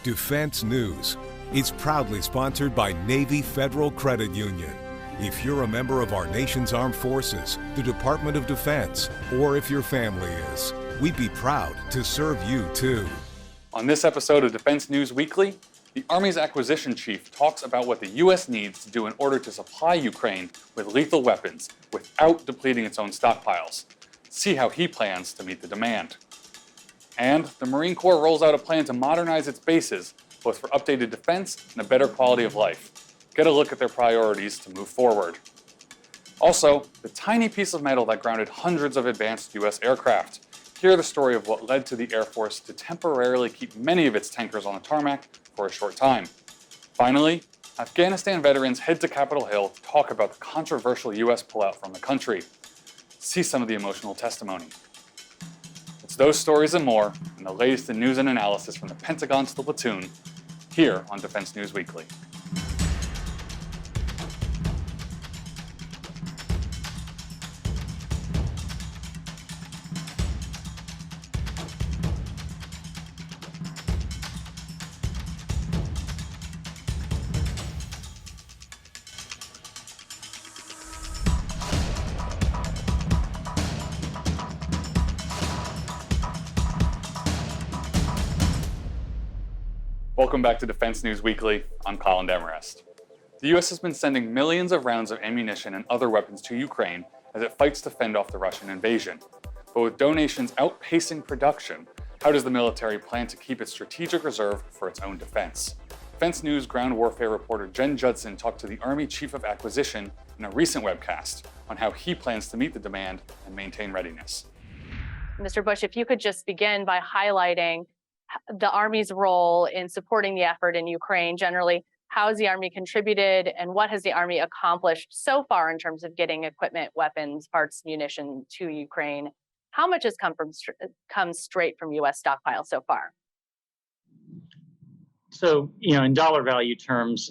Defense News. It's proudly sponsored by Navy Federal Credit Union. If you're a member of our nation's armed forces, the Department of Defense, or if your family is, we'd be proud to serve you too. On this episode of Defense News Weekly, the Army's acquisition chief talks about what the U.S. needs to do in order to supply Ukraine with lethal weapons without depleting its own stockpiles. See how he plans to meet the demand. And the Marine Corps rolls out a plan to modernize its bases, both for updated defense and a better quality of life. Get a look at their priorities to move forward. Also, the tiny piece of metal that grounded hundreds of advanced U.S. aircraft. Hear the story of what led to the Air Force to temporarily keep many of its tankers on the tarmac for a short time. Finally, Afghanistan veterans head to Capitol Hill to talk about the controversial U.S. pullout from the country. See some of the emotional testimony. It's those stories and more, and the latest in news and analysis from the Pentagon to the platoon, here on Defense News Weekly. Welcome back to Defense News Weekly. I'm Colin Demarest. The U.S. has been sending millions of rounds of ammunition and other weapons to Ukraine as it fights to fend off the Russian invasion. But with donations outpacing production, how does the military plan to keep its strategic reserve for its own defense? Defense News ground warfare reporter Jen Judson talked to the Army Chief of Acquisition in a recent webcast on how he plans to meet the demand and maintain readiness. Mr. Bush, if you could just begin by highlighting the Army's role in supporting the effort in Ukraine generally. How has the Army contributed, and what has the Army accomplished so far in terms of getting equipment, weapons, parts, munition to Ukraine? How much has come straight from U.S. stockpiles so far? So, in dollar value terms,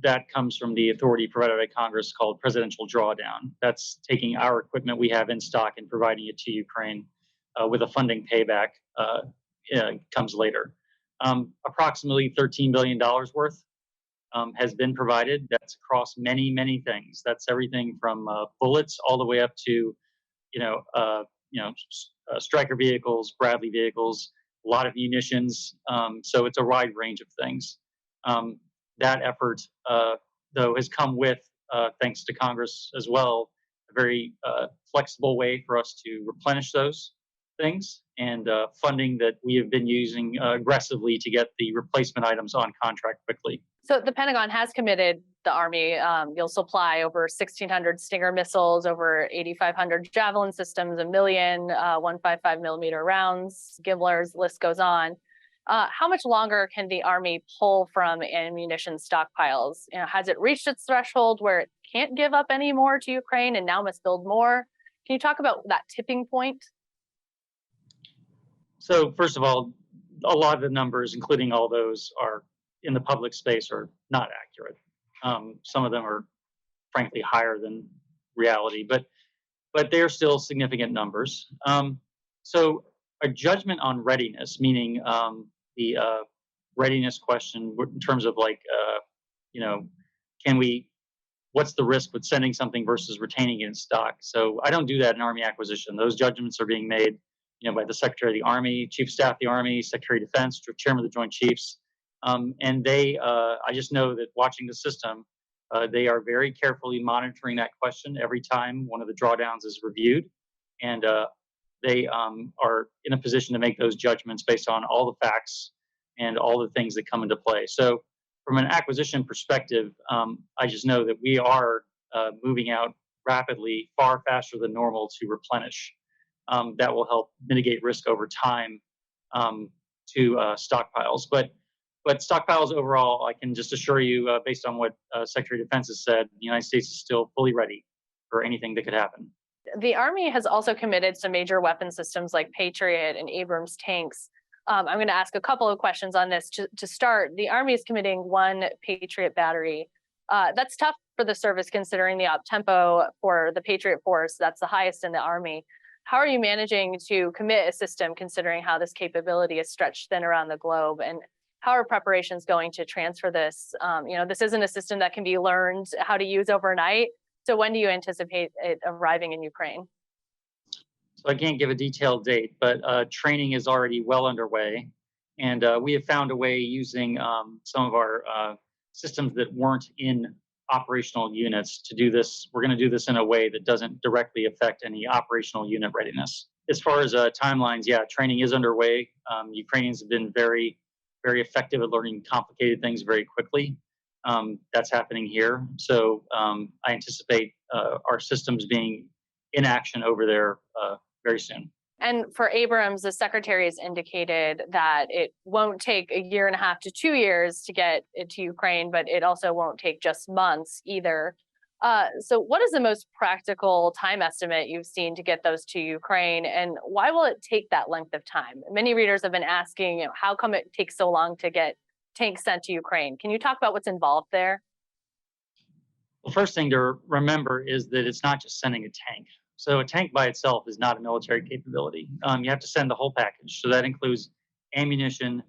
that comes from the authority provided by Congress called presidential drawdown. That's taking our equipment we have in stock and providing it to Ukraine with a funding payback. Comes later. Approximately $13 billion worth has been provided. That's across many, many things. That's everything from bullets all the way up to, Stryker vehicles, Bradley vehicles, a lot of munitions. So it's a wide range of things. That effort, though, has come with, thanks to Congress as well, a very flexible way for us to replenish those things and funding that we have been using aggressively to get the replacement items on contract quickly. So the Pentagon has committed the Army. You'll supply over 1,600 Stinger missiles, over 8,500 Javelin systems, 1 million 155 millimeter rounds, Gimblers, list goes on. How much longer can the Army pull from ammunition stockpiles? Has it reached its threshold where it can't give up any more to Ukraine and now must build more? Can you talk about that tipping point? So first of all, a lot of the numbers, including all those, are in the public space are not accurate. Some of them are, frankly, higher than reality, but they're still significant numbers. So a judgment on readiness, meaning the readiness question in terms of what's the risk with sending something versus retaining it in stock? So I don't do that in Army acquisition. Those judgments are being made by the Secretary of the Army, Chief of Staff of the Army, Secretary of Defense, Chairman of the Joint Chiefs. And they, I just know that watching the system, they are very carefully monitoring that question every time one of the drawdowns is reviewed. And they are in a position to make those judgments based on all the facts and all the things that come into play. So from an acquisition perspective, I just know that we are moving out rapidly, far faster than normal to replenish. That will help mitigate risk over time to stockpiles. But stockpiles overall, I can just assure you, based on what Secretary of Defense has said, the United States is still fully ready for anything that could happen. The Army has also committed some major weapon systems like Patriot and Abrams tanks. I'm going to ask a couple of questions on this. To start, the Army is committing 1 Patriot battery. That's tough for the service considering the op tempo for the Patriot Force. That's the highest in the Army. How are you managing to commit a system considering how this capability is stretched thin around the globe? And How are preparations going to transfer this? This isn't a system that can be learned how to use overnight. So when do you anticipate it arriving in Ukraine? So I can't give a detailed date, but training is already well underway. And we have found a way using some of our systems that weren't in operational units to do this. We're going to do this in a way that doesn't directly affect any operational unit readiness. As far as timelines, yeah, training is underway. Ukrainians have been very, very effective at learning complicated things very quickly. That's happening here. So I anticipate our systems being in action over there very soon. And for Abrams, the secretary has indicated that it won't take a year and a half to 2 years to get it to Ukraine, but it also won't take just months either. So what is the most practical time estimate you've seen to get those to Ukraine, and why will it take that length of time? Many readers have been asking, how come it takes so long to get tanks sent to Ukraine? Can you talk about what's involved there? The first thing to remember is that it's not just sending a tank. So a tank by itself is not a military capability. You have to send the whole package. So that includes ammunition,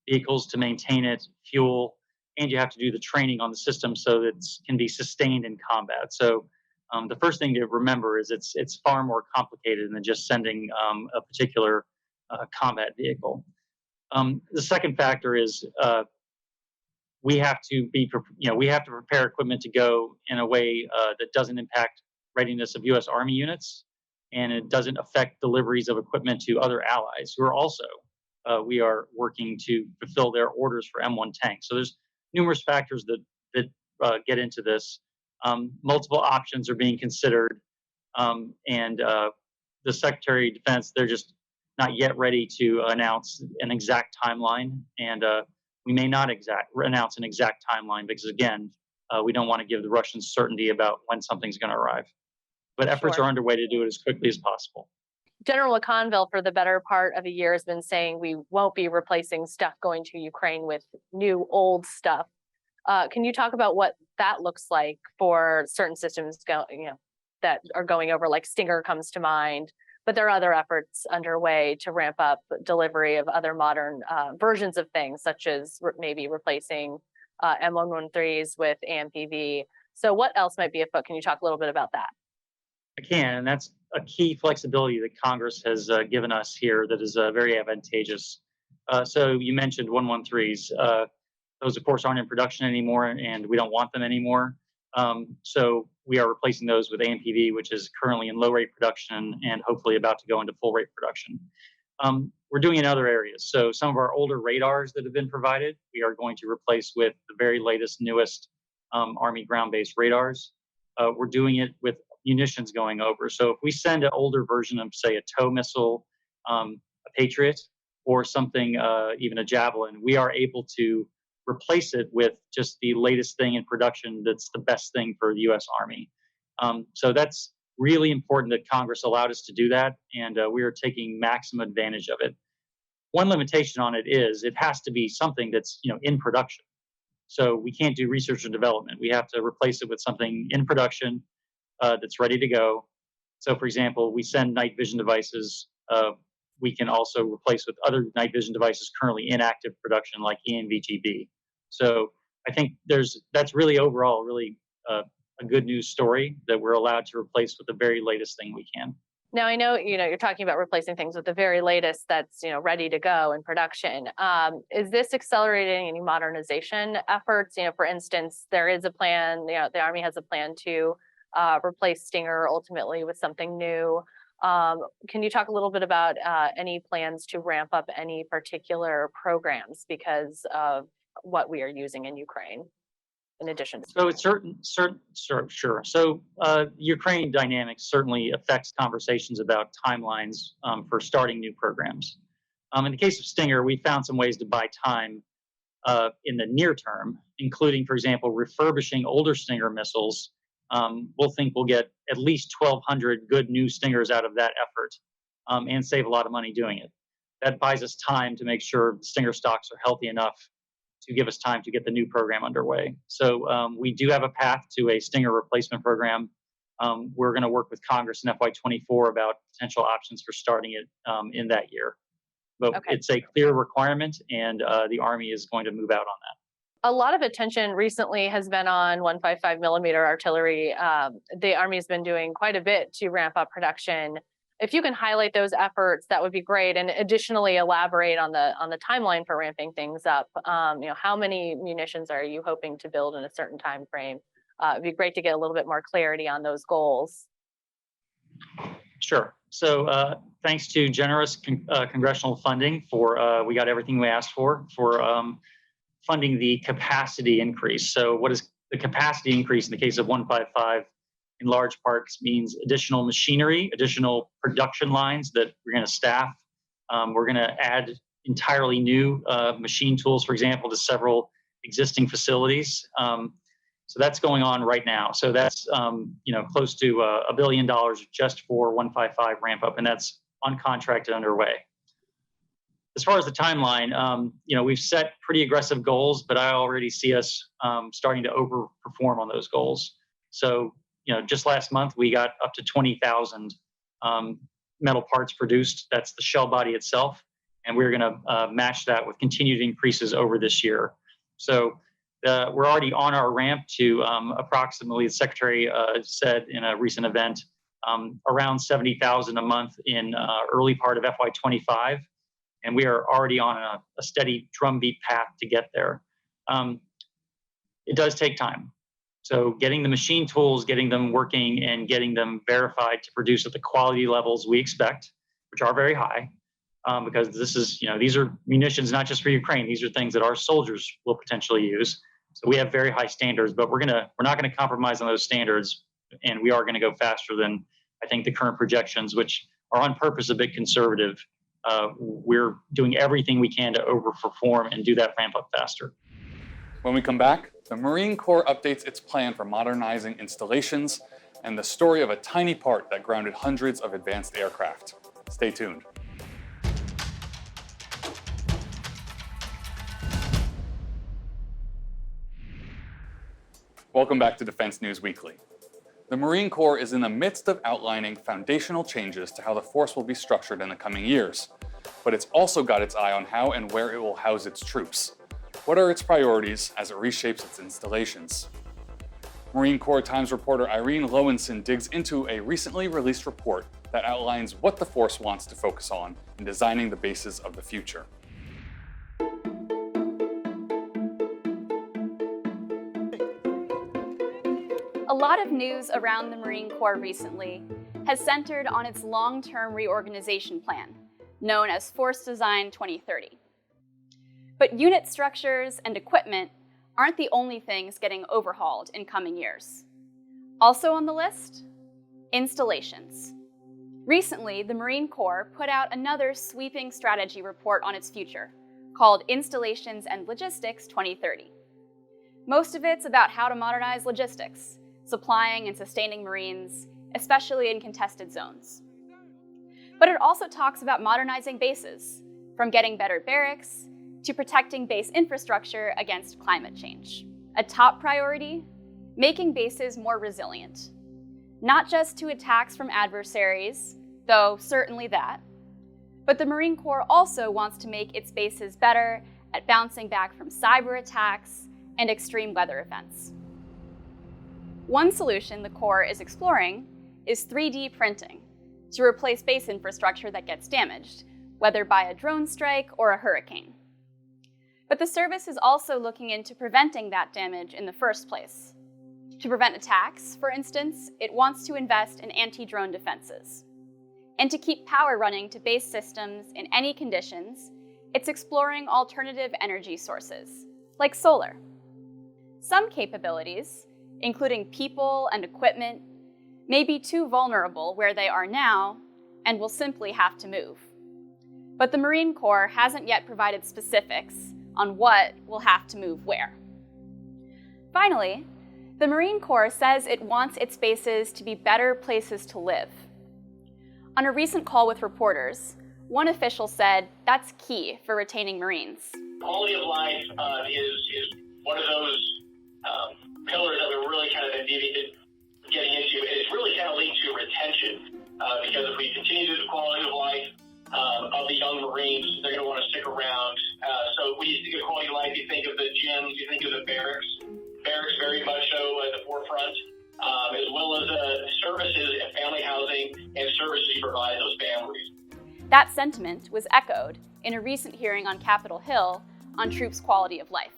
vehicles to maintain it, fuel, and you have to do the training on the system so that it can be sustained in combat. So the first thing to remember is it's far more complicated than just sending a particular combat vehicle. The second factor is we have to prepare equipment to go in a way that doesn't impact readiness of U.S. Army units, and it doesn't affect deliveries of equipment to other allies who are also we are working to fulfill their orders for M1 tanks. So there's numerous factors that get into this. Multiple options are being considered, and the Secretary of Defense, they're just not yet ready to announce an exact timeline, and we may not announce an exact timeline because, again, we don't want to give the Russians certainty about when something's going to arrive. But efforts Sure. are underway to do it as quickly as possible. General McConville, for the better part of a year, has been saying we won't be replacing stuff going to Ukraine with new old stuff. Can you talk about what that looks like for certain systems that are going over, like Stinger comes to mind, but there are other efforts underway to ramp up delivery of other modern versions of things, such as maybe replacing M113s with AMPV. So what else might be afoot? Can you talk a little bit about that? I can, and that's a key flexibility that Congress has given us here that is very advantageous. So you mentioned 113s. Those, of course, aren't in production anymore, and we don't want them anymore. So we are replacing those with AMPV, which is currently in low-rate production and hopefully about to go into full-rate production. We're doing in other areas. So some of our older radars that have been provided, we are going to replace with the very latest, newest Army ground-based radars. We're doing it with munitions going over. So if we send an older version of, say, a TOW missile, a Patriot, or something, even a Javelin, we are able to replace it with just the latest thing in production that's the best thing for the U.S. Army. So that's really important that Congress allowed us to do that, and we are taking maximum advantage of it. One limitation on it is it has to be something that's in production. So we can't do research and development. We have to replace it with something in production that's ready to go. So, for example, we send night vision devices. We can also replace with other night vision devices currently in active production, like ENVG-B. So I think that's really overall really a good news story that we're allowed to replace with the very latest thing we can. Now, I know, you're talking about replacing things with the very latest that's, ready to go in production. Is this accelerating any modernization efforts? For instance, there is a plan, the Army has a plan to replace Stinger ultimately with something new. Can you talk a little bit about any plans to ramp up any particular programs because of what we are using in Ukraine? In addition to So it's sure. So Ukraine dynamics certainly affects conversations about timelines for starting new programs. In the case of Stinger, we found some ways to buy time in the near term, including, for example, refurbishing older Stinger missiles. We'll get at least 1,200 good new Stingers out of that effort and save a lot of money doing it. That buys us time to make sure Stinger stocks are healthy enough to give us time to get the new program underway. So we do have a path to a Stinger replacement program. We're going to work with Congress in FY24 about potential options for starting it in that year. But Okay. it's a clear requirement, and the Army is going to move out on that. A lot of attention recently has been on 155 millimeter artillery. The Army's been doing quite a bit to ramp up production. If you can highlight those efforts, that would be great. And additionally, elaborate on the timeline for ramping things up. How many munitions are you hoping to build in a certain time frame? It'd be great to get a little bit more clarity on those goals. Sure. So thanks to generous congressional funding we got everything we asked for funding the capacity increase. So what is the capacity increase in the case of 155? In large parts means additional machinery, additional production lines that we're going to staff. We're going to add entirely new machine tools, for example, to several existing facilities. So that's going on right now. So that's close to $1 billion just for 155 ramp up, and that's uncontracted underway. As far as the timeline, we've set pretty aggressive goals, but I already see us starting to overperform on those goals. So just last month we got up to 20,000 metal parts produced. That's the shell body itself, and we're going to match that with continued increases over this year. So we're already on our ramp to approximately, the Secretary said in a recent event, around 70,000 a month in early part of FY25, and we are already on a steady drumbeat path to get there. It does take time. So getting the machine tools, getting them working, and getting them verified to produce at the quality levels we expect, which are very high, because these are munitions not just for Ukraine. These are things that our soldiers will potentially use. So we have very high standards, but we're not gonna compromise on those standards, and we are gonna go faster than I think the current projections, which are on purpose a bit conservative. We're doing everything we can to overperform and do that ramp up faster. When we come back, the Marine Corps updates its plan for modernizing installations and the story of a tiny part that grounded hundreds of advanced aircraft. Stay tuned. Welcome back to Defense News Weekly. The Marine Corps is in the midst of outlining foundational changes to how the force will be structured in the coming years, but it's also got its eye on how and where it will house its troops. What are its priorities as it reshapes its installations? Marine Corps Times reporter Irene Lowenson digs into a recently released report that outlines what the force wants to focus on in designing the bases of the future. A lot of news around the Marine Corps recently has centered on its long-term reorganization plan, known as Force Design 2030. But unit structures and equipment aren't the only things getting overhauled in coming years. Also on the list, installations. Recently, the Marine Corps put out another sweeping strategy report on its future, called Installations and Logistics 2030. Most of it's about how to modernize logistics, supplying and sustaining Marines, especially in contested zones. But it also talks about modernizing bases, from getting better barracks to protecting base infrastructure against climate change. A top priority, making bases more resilient. Not just to attacks from adversaries, though certainly that, but the Marine Corps also wants to make its bases better at bouncing back from cyber attacks and extreme weather events. One solution the Corps is exploring is 3D printing to replace base infrastructure that gets damaged, whether by a drone strike or a hurricane. But the service is also looking into preventing that damage in the first place. To prevent attacks, for instance, it wants to invest in anti-drone defenses. And to keep power running to base systems in any conditions, it's exploring alternative energy sources, like solar. Some capabilities, including people and equipment, may be too vulnerable where they are now and will simply have to move. But the Marine Corps hasn't yet provided specifics on what will have to move where. Finally, the Marine Corps says it wants its bases to be better places to live. On a recent call with reporters, one official said that's key for retaining Marines. Quality of life is one of those pillars that we're really kind of getting into. It's really kind of linked to retention because if we continue to do the quality of life, of the young Marines. They're going to want to stick around. So when you think of quality of life, you think of the gyms, you think of the barracks. Barracks very much so at the forefront, as well as services and family housing and services you provide those families. That sentiment was echoed in a recent hearing on Capitol Hill on troops' quality of life.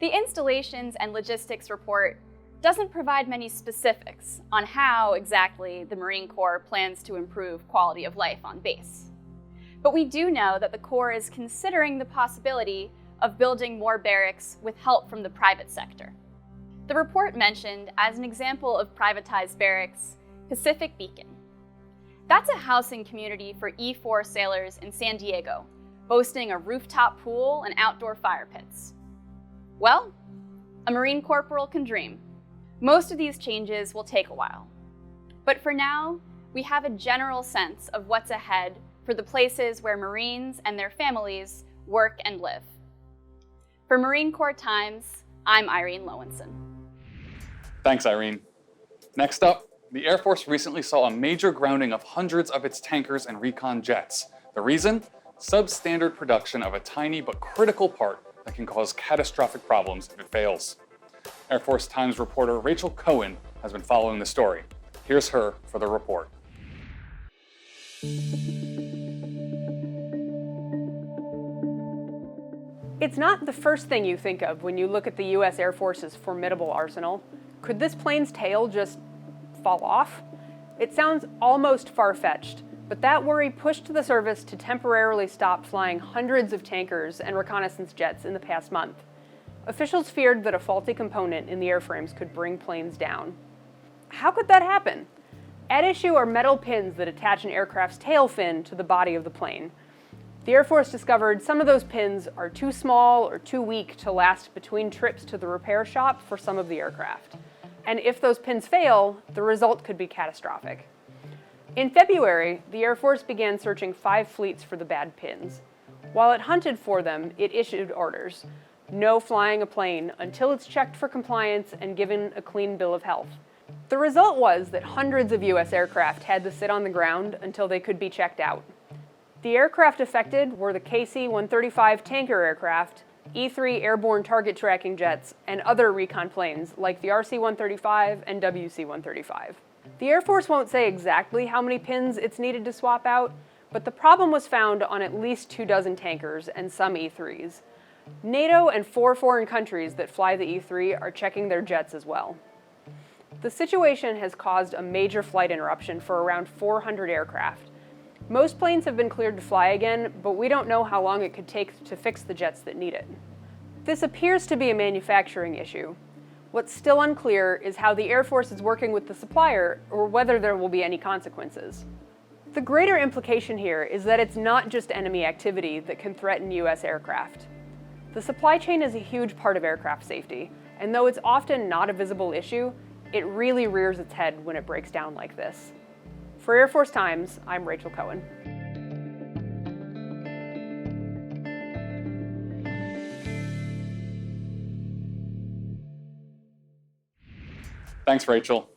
The installations and logistics report doesn't provide many specifics on how exactly the Marine Corps plans to improve quality of life on base. But we do know that the Corps is considering the possibility of building more barracks with help from the private sector. The report mentioned, as an example of privatized barracks, Pacific Beacon. That's a housing community for E-4 sailors in San Diego, boasting a rooftop pool and outdoor fire pits. Well, a Marine corporal can dream. Most of these changes will take a while. But for now, we have a general sense of what's ahead for the places where Marines and their families work and live. For Marine Corps Times, I'm Irene Lowenson. Thanks, Irene. Next up, the Air Force recently saw a major grounding of hundreds of its tankers and recon jets. The reason? Substandard production of a tiny but critical part that can cause catastrophic problems if it fails. Air Force Times reporter Rachel Cohen has been following the story. Here's her for the report. It's not the first thing you think of when you look at the U.S. Air Force's formidable arsenal. Could this plane's tail just fall off? It sounds almost far-fetched, but that worry pushed the service to temporarily stop flying hundreds of tankers and reconnaissance jets in the past month. Officials feared that a faulty component in the airframes could bring planes down. How could that happen? At issue are metal pins that attach an aircraft's tail fin to the body of the plane. The Air Force discovered some of those pins are too small or too weak to last between trips to the repair shop for some of the aircraft. And if those pins fail, the result could be catastrophic. In February, the Air Force began searching 5 fleets for the bad pins. While it hunted for them, it issued orders. No flying a plane until it's checked for compliance and given a clean bill of health. The result was that hundreds of U.S. aircraft had to sit on the ground until they could be checked out. The aircraft affected were the KC-135 tanker aircraft, E-3 airborne target tracking jets, and other recon planes like the RC-135 and WC-135. The Air Force won't say exactly how many pins it's needed to swap out, but the problem was found on at least 24 tankers and some E-3s. NATO and 4 foreign countries that fly the E-3 are checking their jets as well. The situation has caused a major flight interruption for around 400 aircraft. Most planes have been cleared to fly again, but we don't know how long it could take to fix the jets that need it. This appears to be a manufacturing issue. What's still unclear is how the Air Force is working with the supplier or whether there will be any consequences. The greater implication here is that it's not just enemy activity that can threaten U.S. aircraft. The supply chain is a huge part of aircraft safety, and though it's often not a visible issue, it really rears its head when it breaks down like this. For Air Force Times, I'm Rachel Cohen. Thanks, Rachel.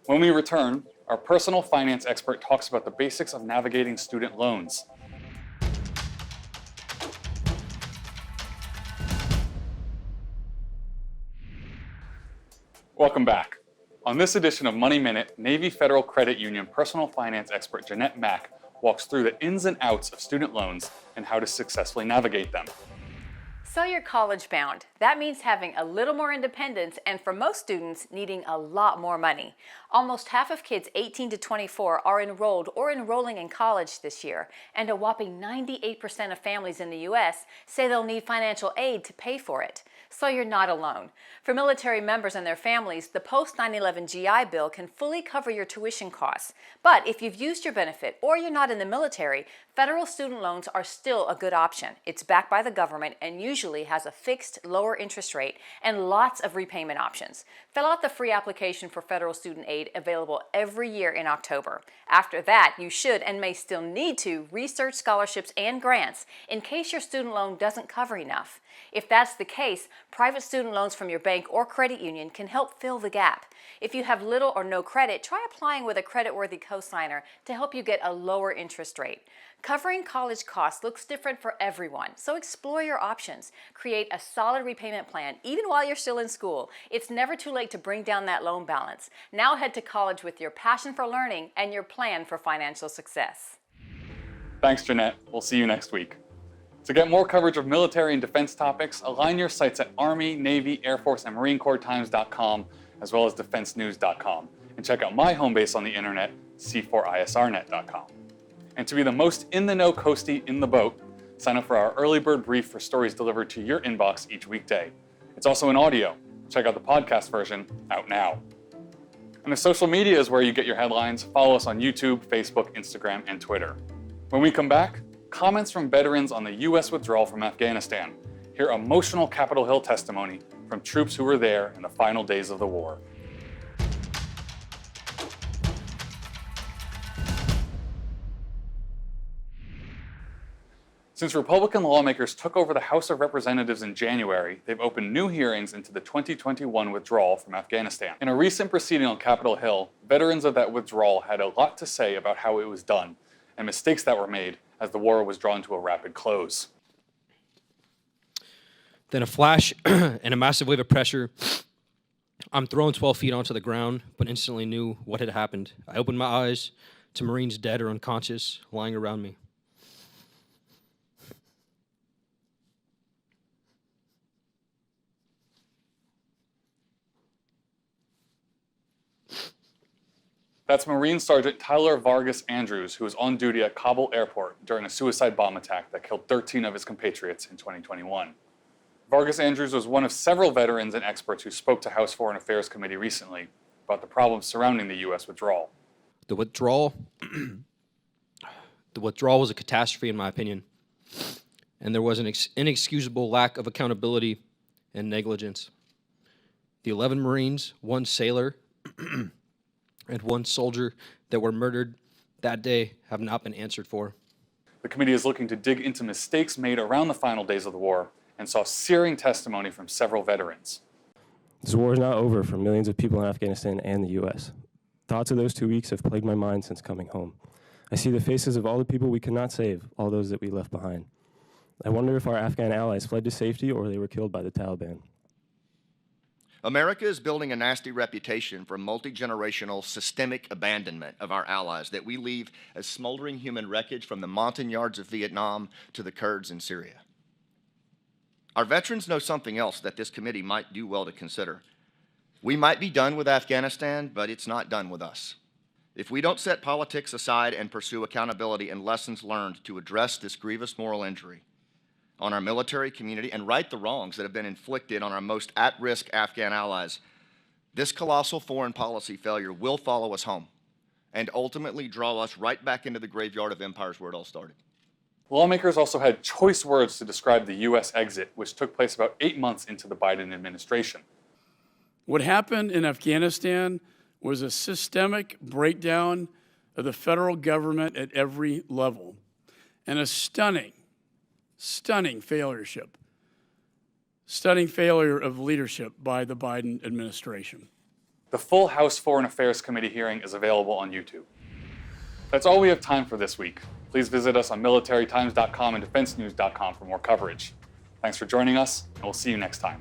When we return, our personal finance expert talks about the basics of navigating student loans. Welcome back. On this edition of Money Minute, Navy Federal Credit Union personal finance expert Jeanette Mack walks through the ins and outs of student loans and how to successfully navigate them. So you're college bound. That means having a little more independence and for most students, needing a lot more money. Almost half of kids 18 to 24 are enrolled or enrolling in college this year, and a whopping 98% of families in the U.S. say they'll need financial aid to pay for it. So you're not alone. For military members and their families, the post 9/11 GI Bill can fully cover your tuition costs. But if you've used your benefit or you're not in the military, federal student loans are still a good option. It's backed by the government and usually has a fixed, lower interest rate and lots of repayment options. Fill out the free application for federal student aid available every year in October. After that, you should and may still need to research scholarships and grants in case your student loan doesn't cover enough. If that's the case, private student loans from your bank or credit union can help fill the gap. If you have little or no credit, try applying with a credit-worthy cosigner to help you get a lower interest rate. Covering college costs looks different for everyone, so explore your options. Create a solid repayment plan, even while you're still in school. It's never too late to bring down that loan balance. Now head to college with your passion for learning and your plan for financial success. Thanks, Jeanette. We'll see you next week. To get more coverage of military and defense topics, align your sites at Army, Navy, Air Force, and Marine Corps Times.com, as well as DefenseNews.com. And check out my home base on the internet, C4ISRnet.com. And to be the most in-the-know coastie in the boat, sign up for our early bird brief for stories delivered to your inbox each weekday. It's also in audio. Check out the podcast version, out now. And the social media is where you get your headlines. Follow us on YouTube, Facebook, Instagram, and Twitter. When we come back, comments from veterans on the U.S. withdrawal from Afghanistan. Hear emotional Capitol Hill testimony from troops who were there in the final days of the war. Since Republican lawmakers took over the House of Representatives in January, they've opened new hearings into the 2021 withdrawal from Afghanistan. In a recent proceeding on Capitol Hill, veterans of that withdrawal had a lot to say about how it was done and mistakes that were made as the war was drawn to a rapid close. Then a flash and a massive wave of pressure. I'm thrown 12 feet onto the ground, but instantly knew what had happened. I opened my eyes to Marines dead or unconscious lying around me. That's Marine Sergeant Tyler Vargas Andrews, who was on duty at Kabul Airport during a suicide bomb attack that killed 13 of his compatriots in 2021. Vargas Andrews was one of several veterans and experts who spoke to House Foreign Affairs Committee recently about the problems surrounding the U.S. withdrawal. The withdrawal was a catastrophe, in my opinion, and there was an inexcusable lack of accountability and negligence. The 11 Marines, 1 sailor, and 1 soldier that were murdered that day have not been answered for. The committee is looking to dig into mistakes made around the final days of the war and saw searing testimony from several veterans. This war is not over for millions of people in Afghanistan and the U.S. Thoughts of those 2 weeks have plagued my mind since coming home. I see the faces of all the people we could not save, all those that we left behind. I wonder if our Afghan allies fled to safety or they were killed by the Taliban. America is building a nasty reputation for multi-generational systemic abandonment of our allies that we leave as smoldering human wreckage from the Montagnards of Vietnam to the Kurds in Syria. Our veterans know something else that this committee might do well to consider. We might be done with Afghanistan, but it's not done with us. If we don't set politics aside and pursue accountability and lessons learned to address this grievous moral injury on our military community and right the wrongs that have been inflicted on our most at-risk Afghan allies, this colossal foreign policy failure will follow us home and ultimately draw us right back into the graveyard of empires where it all started. Lawmakers also had choice words to describe the U.S. exit, which took place about 8 months into the Biden administration. What happened in Afghanistan was a systemic breakdown of the federal government at every level and a stunning failure of leadership by the Biden administration. The full House Foreign Affairs Committee hearing is available on YouTube. That's all we have time for this week. Please visit us on militarytimes.com and defensenews.com for more coverage. Thanks for joining us, and we'll see you next time.